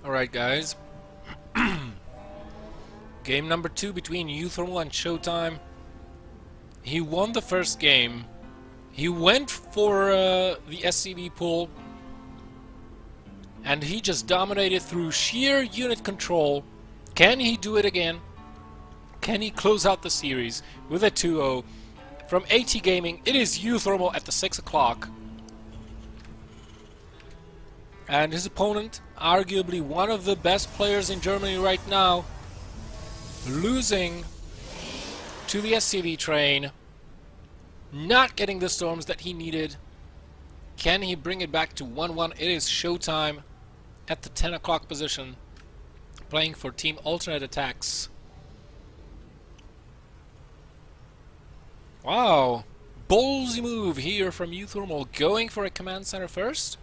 Alright guys, game number 2 between uThermal and Showtime. He won the first game. He went for the SCV pull and he just dominated through sheer unit control. Can he do it again? Can he close out the series with a 2-0? From AT Gaming, it is uThermal at the 6 o'clock. And his opponent, arguably one of the best players in Germany right now, losing to the SCV train, not getting the storms that he needed. Can he bring it back to 1-1? It is Showtime at the 10 o'clock position, playing for Team Alternate Attacks. Wow, ballsy move here from uThermal, going for a command center first.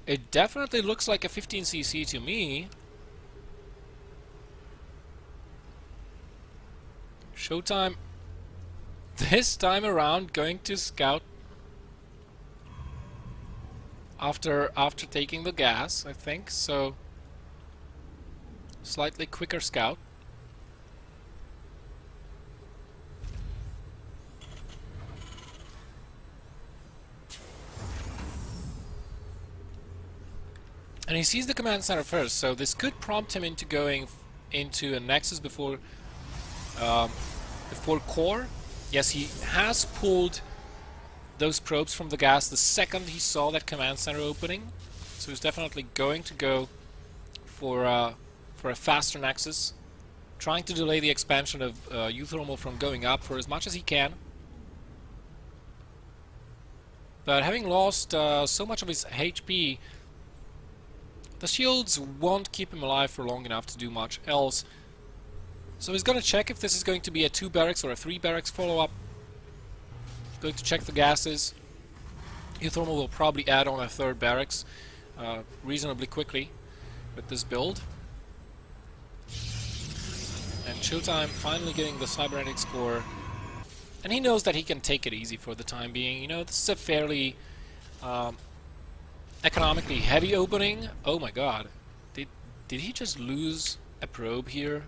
It definitely looks like a 15cc to me. Showtime, this time around, going to scout after taking the gas, I think. So, slightly quicker scout. And he sees the command center first, so this could prompt him into going into a nexus before core. Yes, he has pulled those probes from the gas the second he saw that command center opening, so he's definitely going to go for a faster nexus, trying to delay the expansion of uThermal from going up for as much as he can. But having lost so much of his HP, the shields won't keep him alive for long enough to do much else. So he's gonna check if this is going to be a 2 barracks or a 3 barracks follow-up. Going to check the gases. uThermal will probably add on a 3rd barracks reasonably quickly with this build. And Showtime finally getting the cybernetic score. And he knows that he can take it easy for the time being. You know, this is a fairly economically heavy opening. Oh my god. Did he just lose a probe here?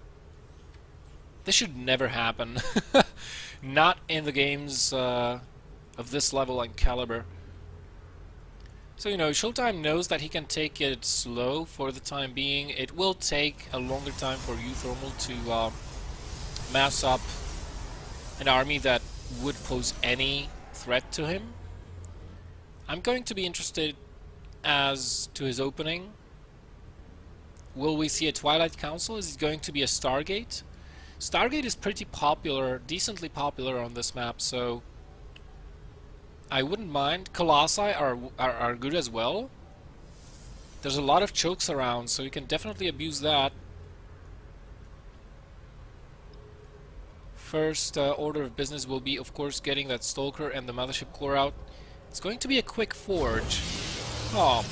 This should never happen. Not in the games of this level and caliber. So, you know, Showtime knows that he can take it slow for the time being. It will take a longer time for uThermal to mass up an army that would pose any threat to him. I'm going to be interested as to his opening. Will we see a Twilight Council? Is it going to be a Stargate? Stargate is pretty popular, decently popular on this map, so I wouldn't mind. Colossi are good as well. There's a lot of chokes around, so you can definitely abuse that. First order of business will be, of course, getting that Stalker and the Mothership core out. It's going to be a quick forge. Oh.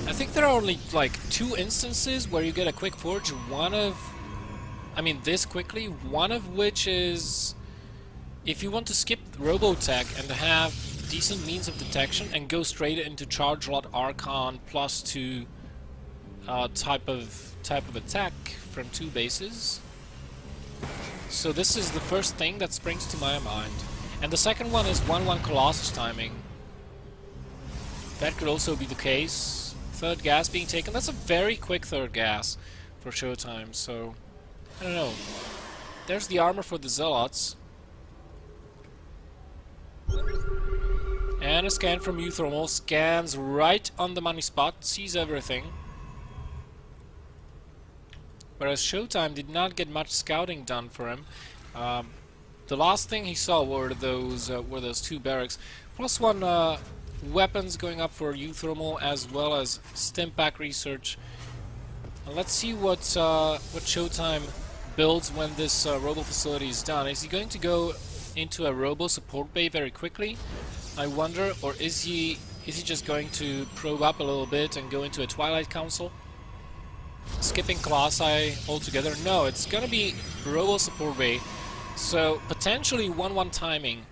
I think there are only like 2 instances where you get a quick forge. This quickly. One of which is if you want to skip Robotech and have decent means of detection and go straight into Charge Lot Archon +2 type of attack from 2 bases. So this is the first thing that springs to my mind. And the second one is 1-1 Colossus timing. That could also be the case. 3rd gas being taken. That's a very quick 3rd gas for Showtime, so I don't know. There's the armor for the Zealots. And a scan from uThermal. Scans right on the money spot. Sees everything. Whereas Showtime did not get much scouting done for him. The last thing he saw were those 2 barracks. +1 weapons going up for uThermal, as well as Stimpack research. And let's see what Showtime builds when this robo facility is done. Is he going to go into a robo support bay very quickly, I wonder, or is he just going to probe up a little bit and go into a Twilight Council? Skipping Colossi altogether? No, it's gonna be robo support bay. So potentially 1-1 timing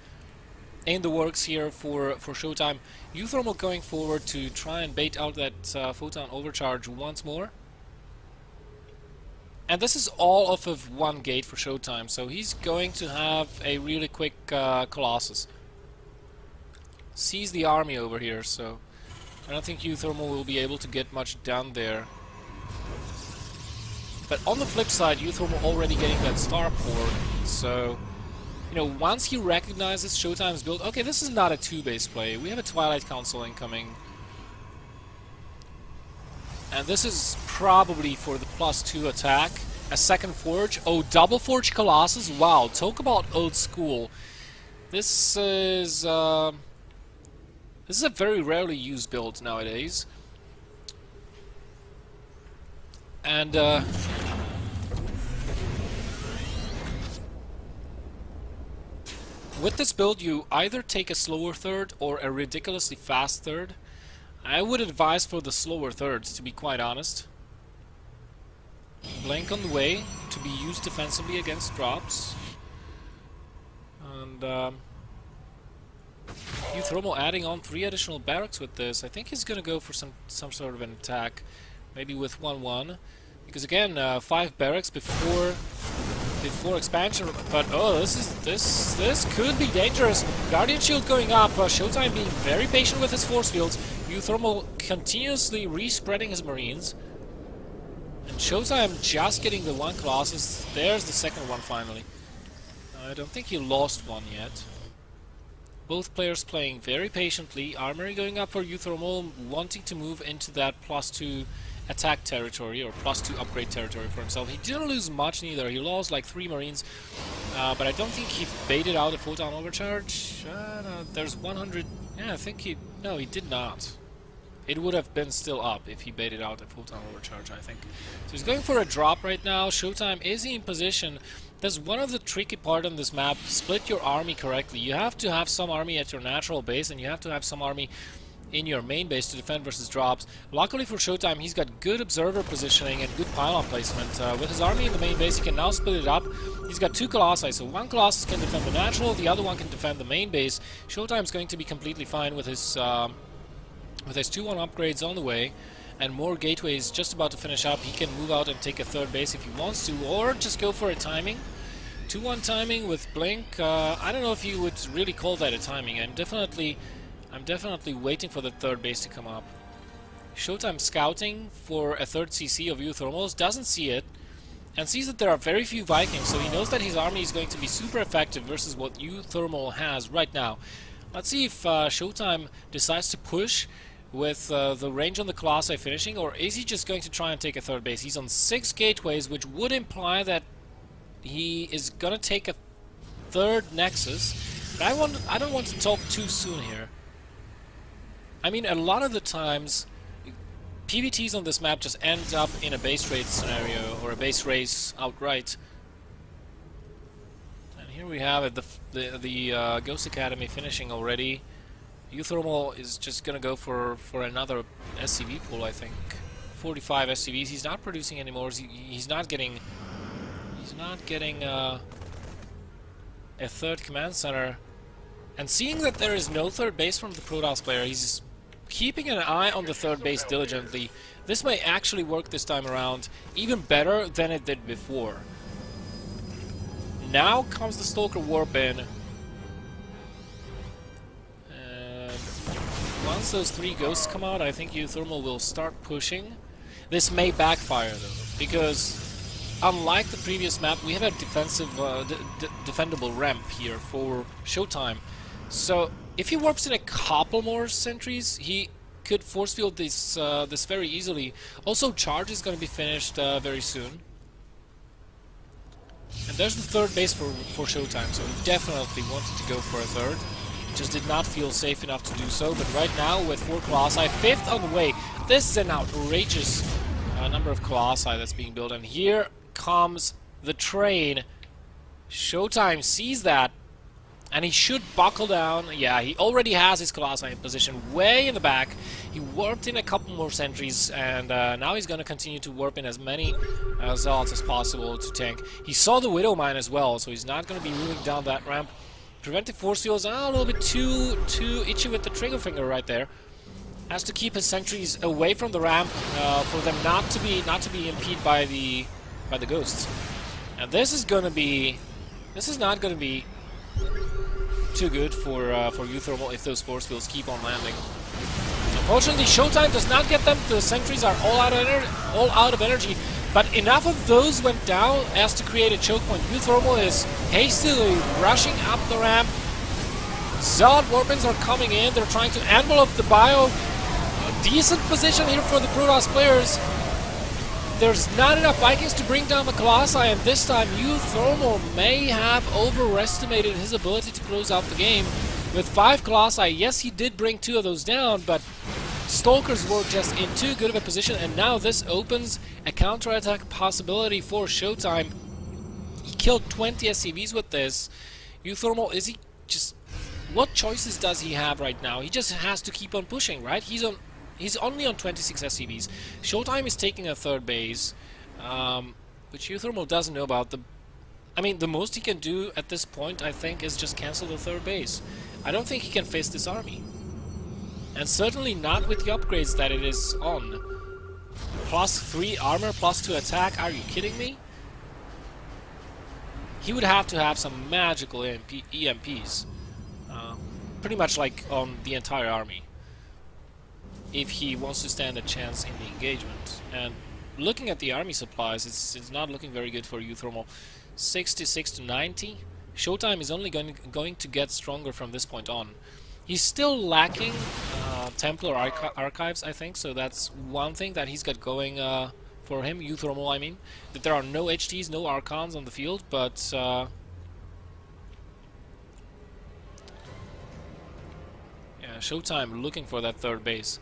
in the works here for Showtime. uThermal going forward to try and bait out that photon overcharge once more. And this is all off of one gate for Showtime, so he's going to have a really quick Colossus. Sees the army over here, so I don't think uThermal will be able to get much done there. But on the flip side, uThermal already getting that starport, so you know, once he recognizes Showtime's build, okay, this is not a 2-base play. We have a Twilight Council incoming. And this is probably for the +2 attack. A second Forge. Oh, double Forge Colossus? Wow, talk about old school. This is a very rarely used build nowadays. And with this build, you either take a slower third or a ridiculously fast third. I would advise for the slower thirds, to be quite honest. Blink on the way to be used defensively against drops. And uThermal adding on 3 additional barracks with this. I think he's gonna go for some sort of an attack, maybe with 1-1, because again, 5 barracks before expansion. But oh, this could be dangerous. Guardian Shield going up. Showtime being very patient with his force fields. uThermal continuously respreading his marines. And Showtime just getting the 1 Colossus. There's the second one finally. I don't think he lost one yet. Both players playing very patiently. Armory going up for uThermal, wanting to move into that +2 attack territory, or +2 upgrade territory for himself. He didn't lose much neither. He lost like 3 marines. But I don't think he baited out a photon overcharge. No, there's 100... Yeah, I think he... No, he did not. It would have been still up if he baited out a photon overcharge, I think. So he's going for a drop right now. Showtime is in position. That's one of the tricky part on this map. Split your army correctly. You have to have some army at your natural base, and you have to have some army in your main base to defend versus drops. Luckily for Showtime, he's got good observer positioning and good pylon placement. With his army in the main base, he can now split it up. He's got 2 Colossi, so 1 Colossus can defend the natural, the other one can defend the main base. Showtime's going to be completely fine with his 2-1 upgrades on the way, and more gateways just about to finish up. He can move out and take a 3rd base if he wants to, or just go for a timing. 2-1 timing with Blink. I don't know if you would really call that a timing. I'm definitely waiting for the 3rd base to come up. Showtime scouting for a 3rd CC of uThermals, doesn't see it, and sees that there are very few Vikings, so he knows that his army is going to be super effective versus what uThermal has right now. Let's see if Showtime decides to push with the range on the Colossi finishing, or is he just going to try and take a 3rd base? He's on 6 gateways, which would imply that he is gonna take a 3rd Nexus. But I don't want to talk too soon here. I mean, a lot of the times, PvTs on this map just end up in a base raid scenario, or a base race outright. And here we have it, the Ghost Academy finishing already. uThermal is just gonna go for another SCV pool, I think. 45 SCVs. He's not producing anymore. He's not getting a 3rd command center. And seeing that there is no 3rd base from the Protoss player, he's keeping an eye on the 3rd base diligently. This may actually work this time around even better than it did before. Now comes the Stalker Warp in. And once those 3 ghosts come out, I think uThermal will start pushing. This may backfire though, because unlike the previous map, we have a defensive, defendable ramp here for Showtime. So if he warps in a couple more sentries, he could force field this very easily. Also, charge is going to be finished very soon. And there's the 3rd base for Showtime, so he definitely wanted to go for a 3rd. Just did not feel safe enough to do so, but right now with 4 Colossi, 5th on the way. This is an outrageous number of Colossi that's being built, and here comes the train. Showtime sees that, and he should buckle down. Yeah, he already has his Colossi in position way in the back. He warped in a couple more sentries, and now he's going to continue to warp in as many Zealots as possible to tank. He saw the Widow Mine as well, so he's not going to be moving down that ramp. Preventive force fields a little bit too itchy with the trigger finger right there. Has to keep his sentries away from the ramp for them not to be impeded by the ghosts. And this is not gonna be too good for uThermal if those force fields keep on landing. Unfortunately, Showtime does not get them. The sentries are all out of energy, but enough of those went down as to create a choke point. uThermal is hastily rushing up the ramp. Zealot warpings are coming in. They're trying to envelope the bio. A decent position here for the Protoss players. There's not enough Vikings to bring down the Colossi, and this time uThermal may have overestimated his ability to close out the game. With 5 Colossi, yes, he did bring 2 of those down, but Stalkers were just in too good of a position, and now this opens a counterattack possibility for Showtime. He killed 20 SCVs with this. uThermal, is he just... What choices does he have right now? He just has to keep on pushing, right? He's only on 26 SCVs. Showtime is taking a third base, which uThermal doesn't know about. I mean, the most he can do at this point, I think, is just cancel the third base. I don't think he can face this army. And certainly not with the upgrades that it is on. +3 armor, +2 attack, are you kidding me? He would have to have some magical EMPs. Pretty much like on the entire army, if he wants to stand a chance in the engagement. And looking at the army supplies, it's not looking very good for uThermal. 66 to 90. Showtime is only going to get stronger from this point on. He's still lacking Templar archives, I think, so that's one thing that he's got going for him, uThermal, I mean. That there are no HTs, no Archons on the field, but... Showtime looking for that third base.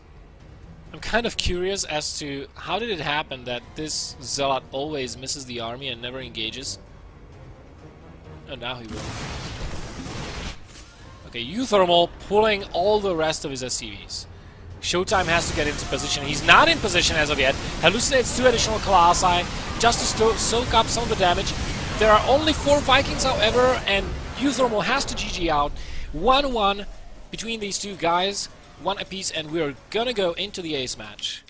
I'm kind of curious as to how did it happen that this Zealot always misses the army and never engages. Oh, now he will. Okay, uThermal pulling all the rest of his SCVs. Showtime has to get into position. He's not in position as of yet. Hallucinates 2 additional Colossi just to soak up some of the damage. There are only 4 Vikings, however, and uThermal has to GG out. 1-1 between these two guys, 1 apiece, and we're gonna go into the ace match.